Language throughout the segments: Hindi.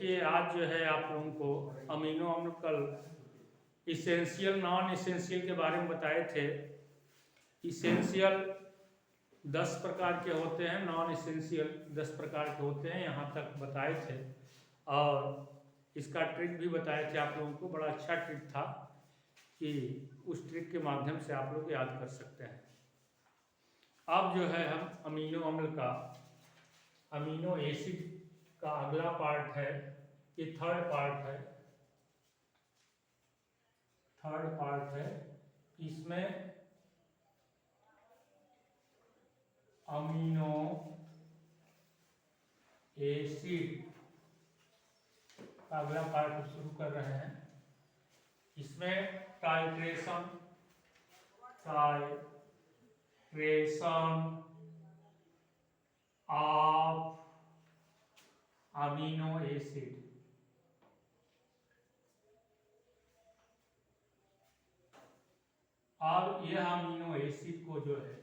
देखिए आज जो है आप लोगों को अमीनो अम्ल कल इसेंशियल नॉन इसेंशियल के बारे में बताए थे। इसेंशियल 10 प्रकार के होते हैं, नॉन इसेंशियल 10 प्रकार के होते हैं, यहाँ तक बताए थे और इसका ट्रिक भी बताए थे आप लोगों को। बड़ा अच्छा ट्रिक था कि उस ट्रिक के माध्यम से आप लोग याद कर सकते हैं। अब जो है हम अमीनो अम्ल का, अमीनो एसिड का अगला पार्ट है, ये थर्ड पार्ट है। इसमें अमीनो एसिड का अगला पार्ट शुरू कर रहे हैं। इसमें टाइट्रेशन ऑफ अमीनो एसिड। अब यह अमीनो एसिड को जो है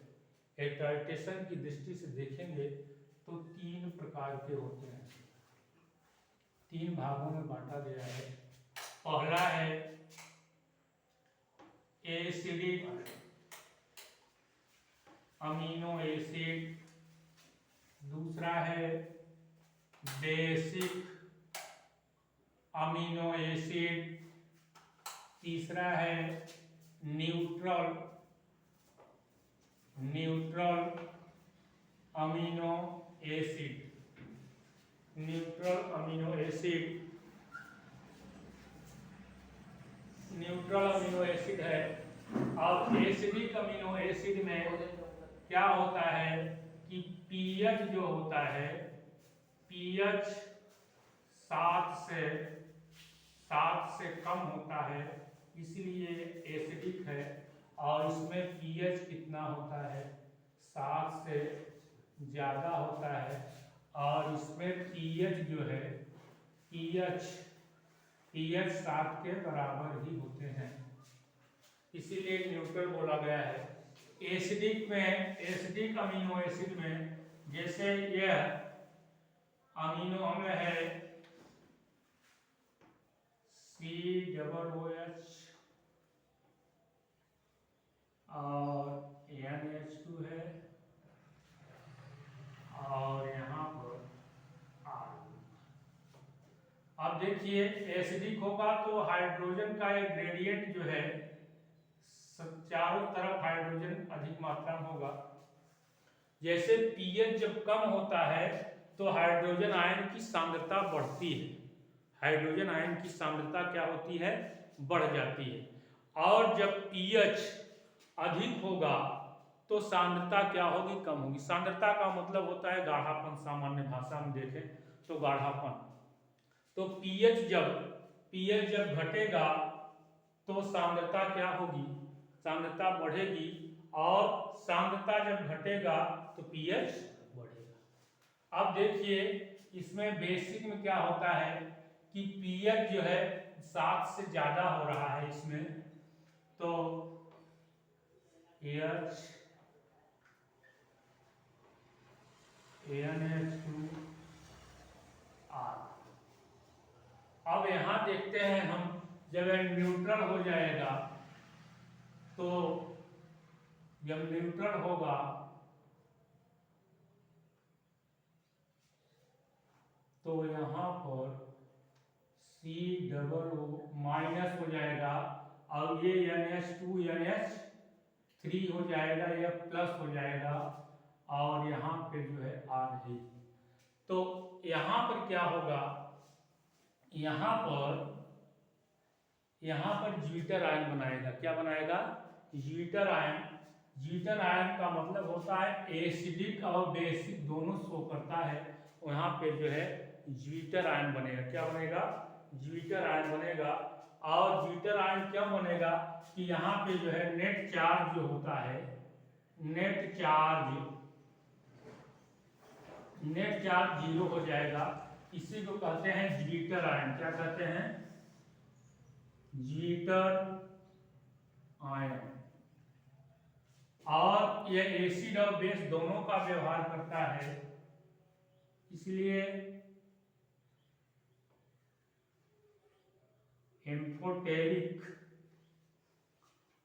टाइट्रेशन की दृष्टि से देखेंगे तो 3 प्रकार के होते हैं, 3 भागों में बांटा गया है। पहला है एसिडिक अमीनो एसिड, दूसरा है बेसिक अमीनो एसिड, तीसरा है neutral amino acid. Neutral amino acid है। अब एसिडिक अमीनो एसिड में क्या होता है कि पीएच जो होता है, पीएच 7 से कम होता है, इसलिए एसिडिक है। और इसमें पीएच कितना होता है, 7 से ज़्यादा होता है। और इसमें पीएच जो है, पीएच 7 के बराबर ही होते हैं, इसीलिए न्यूट्रल बोला गया है। एसिडिक अमीनो एसिड में जैसे यह अमीनो अम्ल है COOH और NH2 है और यहाँ पर R। अब देखिए एसिडिक होगा तो हाइड्रोजन का एक ग्रेडियंट जो है, चारों तरफ हाइड्रोजन अधिक मात्रा में होगा। जैसे पीएच जब कम होता है तो हाइड्रोजन आयन की सांद्रता बढ़ती है, हाइड्रोजन आयन की सांद्रता क्या होती है, बढ़ जाती है। और जब पीएच अधिक होगा तो सांद्रता क्या होगी, कम होगी। सांद्रता का मतलब होता है गाढ़ापन, सामान्य भाषा में देखें तो गाढ़ापन। तो पीएच जब घटेगा तो सांद्रता क्या होगी, सांद्रता बढ़ेगी। और सांद्रता जब घटेगा तो पीएच बढ़ेगा। अब देखिए इसमें बेसिक में क्या होता है कि पीएच जो है 7 से ज्यादा हो रहा है इसमें, तो H NH2R। अब यहां देखते हैं हम, जब न्यूट्रल हो जाएगा तो जब न्यूट्रल होगा तो यहाँ पर COO माइनस हो जाएगा और ये NH2 NH3 हो जाएगा, या प्लस हो जाएगा और यहाँ पे जो है R है। तो यहाँ पर क्या होगा, यहाँ पर ज्विटर आयन बनाएगा। क्या बनाएगा, ज्विटर आयन। ज्विटर आयन का मतलब होता है एसिडिक और बेसिक दोनों शो करता है। यहाँ पे जो है ज्विटर आयन बनेगा। क्या बनेगा, ज्विटर आयन बनेगा। और ज्विटर आयन क्यों बनेगा कि यहाँ पे जो है नेट चार्ज जो होता है, नेट चार्ज 0 हो जाएगा। इसी को कहते हैं ज्विटर आयन। क्या कहते हैं, ज्विटर आयन। और यह एसिड और बेस दोनों का व्यवहार करता है, इसलिए एम्फोटेरिक,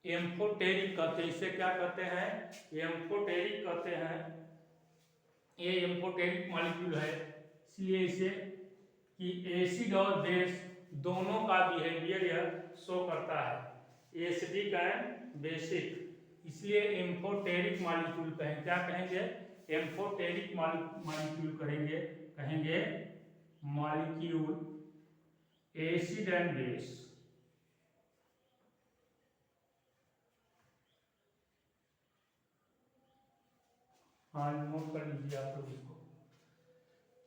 एम्फोटेरिक कहते हैं इसे, क्या कहते हैं, एम्फोटेरिक कहते हैं। ये एम्फोटेरिक मॉलिक्यूल है, इसलिए इसे कि एसिड और बेस दोनों का बिहेवियर यह शो करता है, एसिडिक एंड बेसिक, इसलिए एम्फोटेरिक मॉलिक्यूल कहें, क्या कहेंगे, एम्फोटेरिक मॉलिक्यूल कहेंगे, कहेंगे मॉलिक्यूल एसिड एंड बेस। हाँ नोट कर लीजिए आप लोग इसको।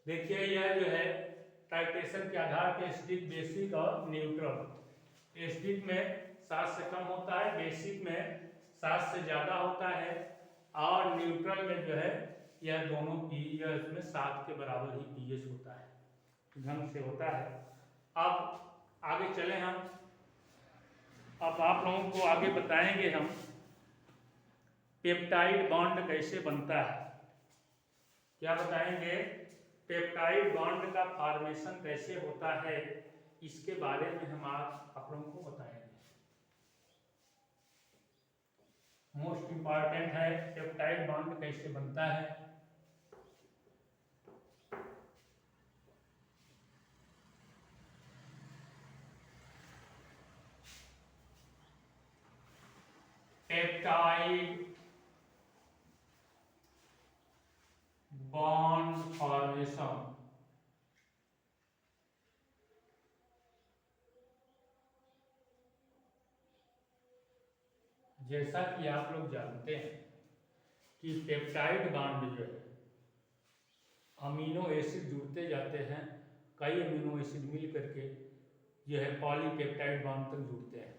देखिए यह जो है टाइट्रेशन के आधार पर एसिडिक, बेसिक और न्यूट्रल। एसिडिक में 7 से कम होता है, बेसिक में 7 से ज़्यादा होता है, और न्यूट्रल में जो है यह दोनों यह इसमें 7 के बराबर ही पीएच होता है, ढंग से होता है। अब आगे चले हम, अब आप लोगों को आगे बताएंगे हम पेप्टाइड बॉन्ड कैसे बनता है। क्या बताएंगे, पेप्टाइड बॉन्ड का फॉर्मेशन कैसे होता है, इसके बारे में हम आज आप लोगों को बताएंगे। मोस्ट इंपॉर्टेंट है पेप्टाइड बॉन्ड कैसे बनता है। पेप्टाइड बॉन्ड फॉर्मेशन, जैसा कि आप लोग जानते हैं कि पेप्टाइड बॉन्ड जो है अमीनो एसिड जुड़ते जाते हैं, कई अमीनो एसिड मिल करके जो है पॉलीपेप्टाइड बॉन्ड तक जुड़ते हैं।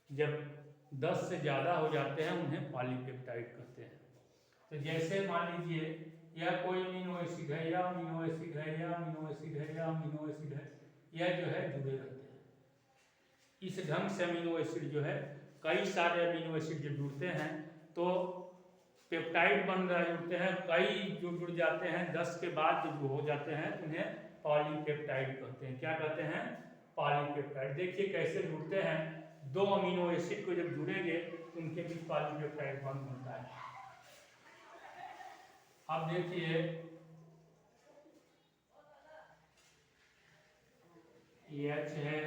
जब 10 से ज़्यादा हो जाते हैं उन्हें पॉलीपेप्टाइड कहते हैं। तो जैसे मान लीजिए यह कोई अमीनो एसिड है, या अमीनो एसिड है, या अमीनो एसिड है, या अमीनो एसिड है, यह जो है जुड़े रहते हैं। इस ढंग से अमीनो एसिड जो है, कई सारे अमीनो एसिड जब जुड़ते हैं तो पेप्टाइड बन रहे जुड़ते हैं, कई जो जुड़ जाते हैं 10 के बाद जो हो जाते हैं उन्हें पॉलीपेप्टाइड कहते हैं। क्या कहते हैं, पॉलीपेप्टाइड। देखिए कैसे जुड़ते हैं, 2 अमीनो एसिड को जब जुड़ेंगे उनके बीच पॉलीपेप्टाइड बॉन्ड बनता है। अब देखिए H है,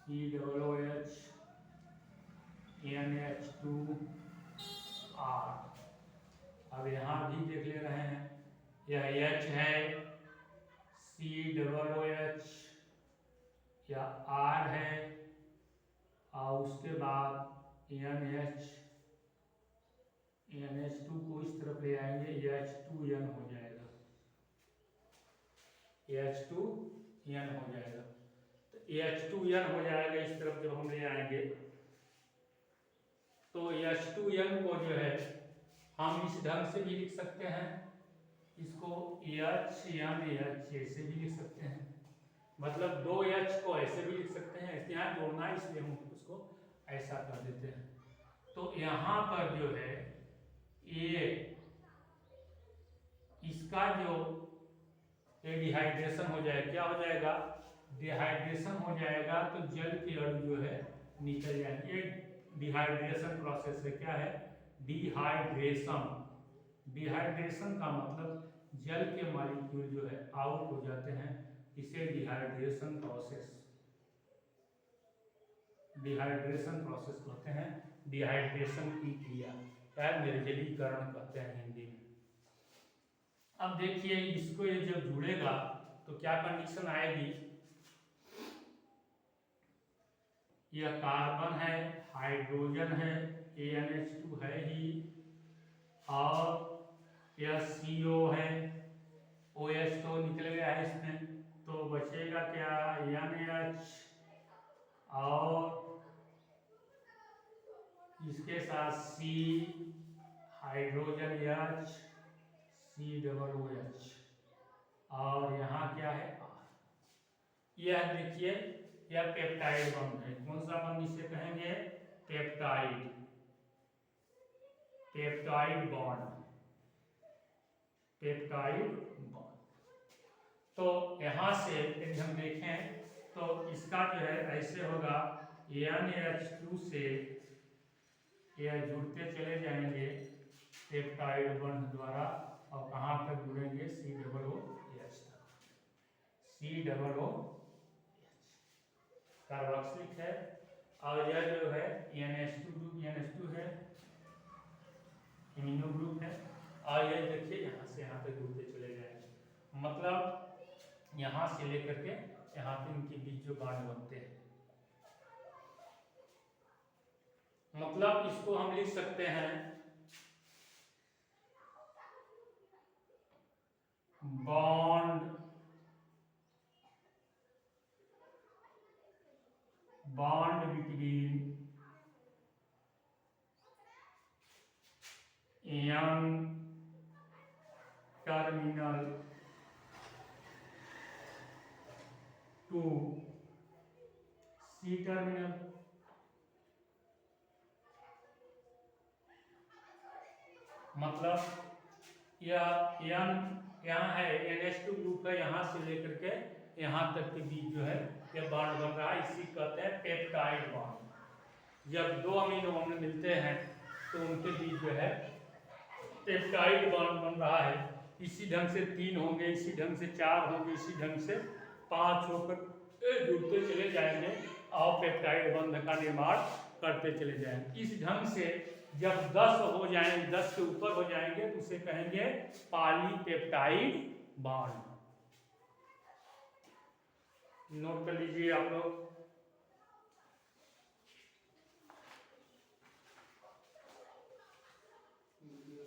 COOH, NH2R। अब यहाँ भी देख ले रहे हैं, यह H है, COOH, या R है, और उसके बाद NH2 को इस तरफ ले आएंगे, H2N हो जाएगा, H2N हो जाएगा। तो H2N हो जाएगा इस तरफ जब हम ले आएंगे, तो H2N को जो है हम इस ढंग से भी लिख सकते हैं, इसको HNH ऐसे भी लिख सकते हैं, मतलब 2H को ऐसे भी लिख सकते हैं, यहाँ जोड़ना है इसलिए हम उसको ऐसा कर देते हैं। तो यहाँ पर जो है ये इसका जो डिहाइड्रेशन हो जाएगा, क्या हो जाएगा, डिहाइड्रेशन हो जाएगा, तो जल के अणु जो है निकल जाएंगे। ये डिहाइड्रेशन प्रोसेस है, क्या है, डिहाइड्रेशन। डिहाइड्रेशन का मतलब जल के मॉलिक्यूल जो है आउट हो जाते हैं, इसे डिहाइड्रेशन प्रोसेस, डिहाइड्रेशन प्रोसेस कहते हैं। डिहाइड्रेशन की क्रिया क्या है, निर्जलीकरण कहते हैं हिंदी में। अब देखिए इसको ये जब जुड़ेगा तो क्या कंडीशन आएगी, यह कार्बन है, हाइड्रोजन है, ANH2 है ही, और यह CO है, OH तो निकल गया है इसमें, तो बचेगा क्या, NH, और इसके साथ C, हाइड्रोजन H, COOH, और यहाँ क्या है R। यह देखिए यह पेप्टाइड बॉन्ड है। कौन सा बॉन्ड इसे कहेंगे, peptide, peptide bond, peptide bond. तो यहाँ से यदि हम देखें तो तो इसका जो है ऐसे होगा NH2 से यह जुड़ते चले जाएंगे पेप्टाइड बॉन्ड द्वारा और कहाँ तक जुड़ेंगे COOH तक। COOH कार्बोक्सिलिक है और यह जो है NH2 ग्रुप NH2 है, इम्यूनो ग्रुप है और ये देखिए यहाँ से यहाँ तक जुड़ते चले जाएंगे, मतलब यहाँ से लेकर के यहाँ पे इनके बीच जो बॉन्ड बनते हैं। मतलब इसको हम लिख सकते हैं bond between N terminal to C terminal. मतलब यह यहाँ है NH2 ग्रुप है, यहाँ से लेकर के यहाँ तक के बीच जो है यह बॉन्ड बन रहा है, इसी कहते हैं पेप्टाइड बॉन्ड। जब दो अमीनो अम्ल मिलते हैं तो उनके बीच जो है पेप्टाइड बॉन्ड बन रहा है। इसी ढंग से 3 होंगे, इसी ढंग से 4 होंगे, इसी ढंग से 5 होकर जुड़ते चले जाएंगे और पेप्टाइड बॉन्ड का निर्माण करते चले जाएंगे। इस ढंग से जब 10 हो जाएंगे, 10 से ऊपर हो जाएंगे तो उसे कहेंगे पॉलीपेप्टाइड बॉन्ड। नोट कर लीजिए आप लोग।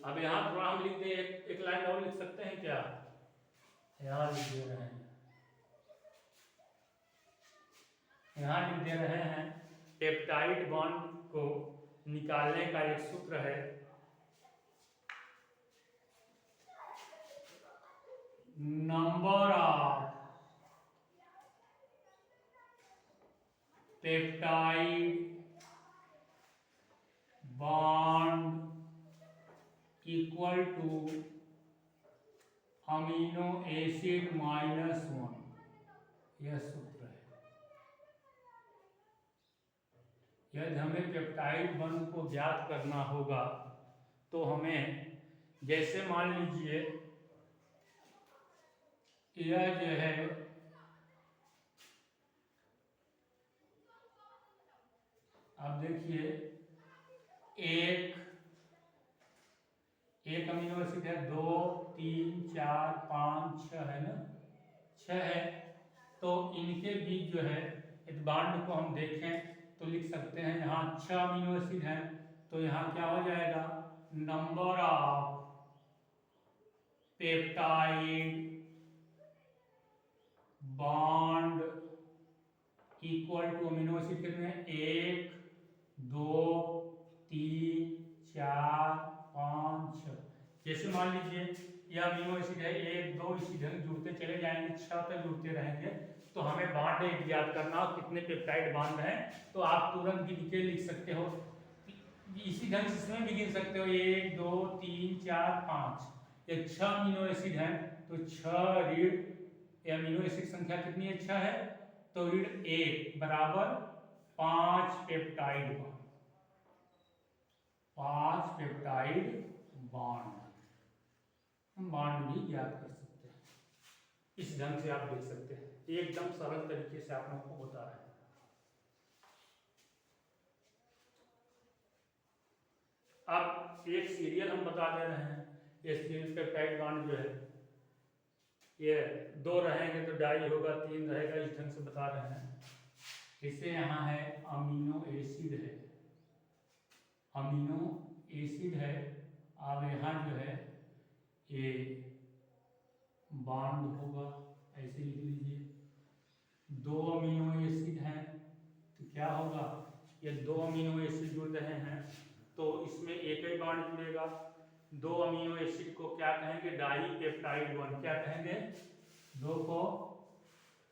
अब यहाँ थोड़ा हम लिख दे, एक लाइन और लिख सकते हैं क्या? यहाँ लिख दे रहे हैं, यहाँ लिख दे रहे हैं पेप्टाइड बॉन्ड को निकालने का एक सूत्र है, number of peptide bond equal to amino acid -1। यह सूत्र है। यदि हमें पेप्टाइड बॉन्ड को ज्ञात करना होगा तो हमें, जैसे मान लीजिए यह जो है अब देखिए एक अमीनो एसिड है, 2 3 4 5 6 है ना, 6 है। तो इनके बीच जो है इस बॉन्ड को हम देखें तो लिख सकते हैं, यहाँ 6 अमीनो एसिड हैं तो यहाँ क्या हो जाएगा, number of peptide bond equal to amino acid कितने, 1 2 3 4 5 6। जैसे मान लीजिए यह अमीनो एसिड है 1 2, इसी ढंग जुड़ते चले जाएंगे, 6 तक जुड़ते रहेंगे। तो हमें बॉन्ड याद करना हो कितने पेप्टाइड बॉन्ड हैं तो आप तुरंत गिन के लिख सकते हो। इसी ढंग से इसमें भी गिन सकते हो, 1 2 3 4 5। ये 6 अमीनो एसिड हैं तो 6 ऋण अमीनो एसिड संख्या कितनी है, 6 है, तो ऋण 1 बराबर 5 पेप्टाइड बॉन्ड, 5 पेप्टाइड बॉन्ड। हम बॉन्ड भी ज्ञात कर सकते हैं, इस ढंग से आप देख सकते हैं, एकदम सरल तरीके से आप लोगों को बता रहे हैं। अब एक सीरियल हम बता दे रहे हैं, ये सीरियल पेप्टाइड बॉन्ड जो है ये 2 रहेंगे तो डाई होगा, 3 रहेगा, इस ढंग से बता रहे हैं। इसे यहाँ है अमीनो एसिड है, अमीनो एसिड है। अब यहाँ जो है ये बॉन्ड होगा, ऐसे लिख लीजिए, 2 अमीनो एसिड हैं तो क्या होगा, ये 2 अमीनो एसिड जुड़ रहे हैं तो इसमें एक ही बॉन्ड जुड़ेगा। 2 अमीनो एसिड को क्या कहेंगे, डाई पेप्टाइड बॉन्ड। क्या कहेंगे, 2 को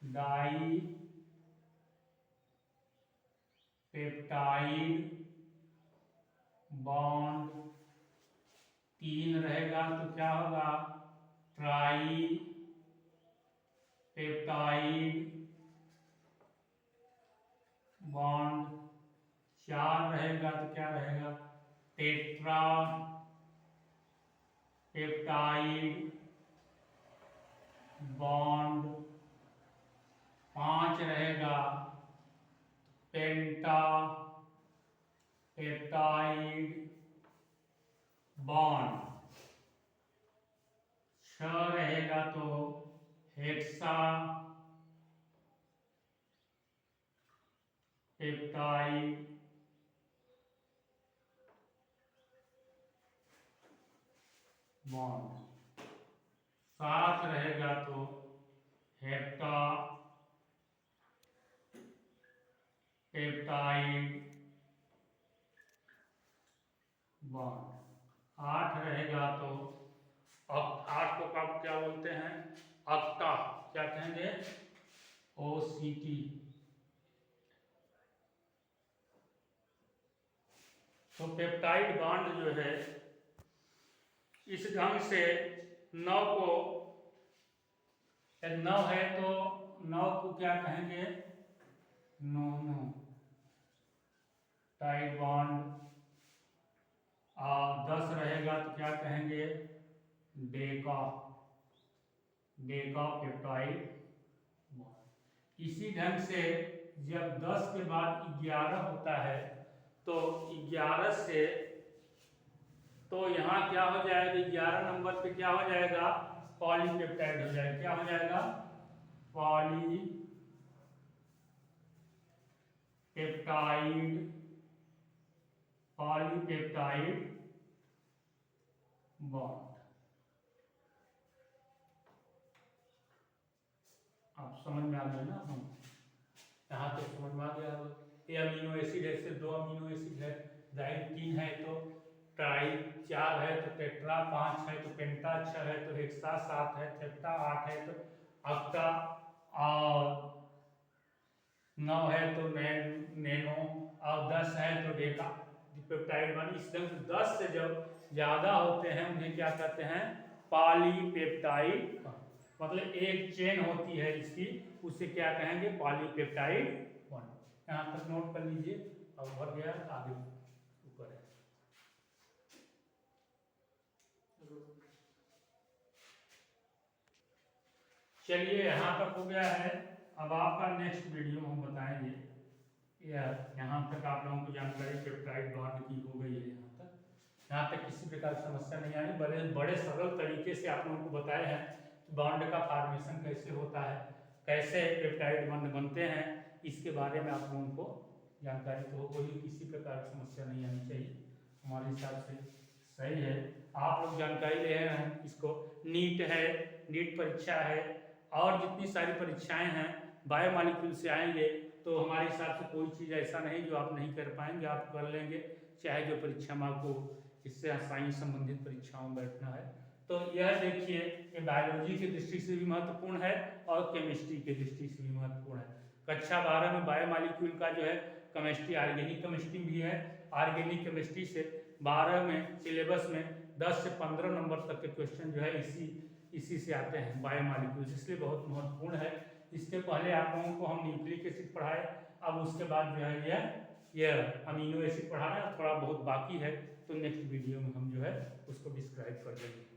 डाई पेप्टाइड बॉन्ड। 3 रहेगा तो क्या होगा, ट्राई पेप्टाइड बॉन्ड, 4 रहेगा तो क्या रहेगा, टेट्रा पेप्टाइड बॉन्ड, 5 रहेगा पेंटा पेप्टाइड बॉन्ड, 6 रहेगा तो हेक्सा पेप्टाइड बॉन्ड, 7 रहेगा तो हेप्टा पेप्टाइड बॉन्ड, 8 रहेगा तो 8 को कब क्या बोलते हैं, ऑक्टा, क्या कहेंगे, OCT। तो पेप्टाइड बॉन्ड जो है इस ढंग से 9 को, 9 है तो 9 को क्या कहेंगे, नोनो टाइड बॉन्ड, और 10 रहेगा तो क्या कहेंगे, डेका पेप्टाइड बॉन्ड। इसी ढंग से जब 10 के बाद 11 होता है तो 11 से, तो यहाँ क्या हो जाएगा, 11 नंबर पे क्या हो जाएगा, पॉलीपेप्टाइड हो जाएगा, क्या हो जाएगा, पॉलीपेप्टाइड बॉन्ड। आप समझ में आ गया ना, हम यहाँ तक समझ में आ गया। ये अमीनो एसिड है, सिर्फ 2 अमीनो एसिड है, जाहिर 3 है तो ट्राई, 4 है तो टेट्रा, 5 है तो पेंटा, 6 है तो हेक्सा, 7 है सेप्टा, 8 है तो ऑक्टा, और 9 है तो नैनो, और 10 है तो डेका पेप्टाइड बॉन्ड। इस ढंग से 10 से जब ज़्यादा होते हैं उन्हें क्या कहते हैं, पॉलीपेप्टाइड, मतलब एक चेन होती है इसकी, उसे क्या कहेंगे, पॉलीपेप्टाइड बॉन्ड। यहाँ तक नोट कर लीजिए, अब भर गया, आगे ऊपर है। चलिए यहाँ तक हो गया है। अब आपका नेक्स्ट वीडियो हम बताएंगे, यहाँ तक आप लोगों को जानकारी पेप्टाइड बॉन्ड की हो गई है। यहाँ तक किसी प्रकार की समस्या नहीं आई, बड़े सरल तरीके से आप लोगों को बताए हैं बॉन्ड का फॉर्मेशन कैसे होता है, कैसे पेप्टाइड बॉन्ड बनते हैं, इसके बारे में आप लोगों को जानकारी तो हो गई। किसी प्रकार की समस्या नहीं आनी चाहिए, हमारे हिसाब से सही है। आप लोग जानकारी ले रहे हैं, इसको नीट है, नीट परीक्षा है, और जितनी सारी परीक्षाएं हैं बायोमॉलिक्यूल से आएंगे, तो हमारे हिसाब से कोई चीज़ ऐसा नहीं जो आप नहीं कर पाएंगे, आप कर लेंगे, चाहे जो परीक्षा में आपको इससे साइंस संबंधित परीक्षाओं में बैठना है। तो यह देखिए कि बायोलॉजी की दृष्टि से भी महत्वपूर्ण है और केमिस्ट्री की दृष्टि से भी महत्वपूर्ण है। कक्षा 12 में बायोमॉलिक्यूल का जो है केमिस्ट्री, ऑर्गेनिक केमिस्ट्री भी है। ऑर्गेनिक केमिस्ट्री से 12 में सिलेबस में 10 से 15 नंबर तक के क्वेश्चन जो है इसी से आते हैं, बायोमॉलिक्यूल्स, इसलिए बहुत महत्वपूर्ण है। इसके पहले आप लोगों को हम न्यूक्लिक एसिड पढ़ाए, अब उसके बाद जो है यह अमीनो एसिड पढ़ा रहे हैं, थोड़ा बहुत बाकी है, तो नेक्स्ट वीडियो में हम जो है उसको डिस्क्राइब कर देंगे।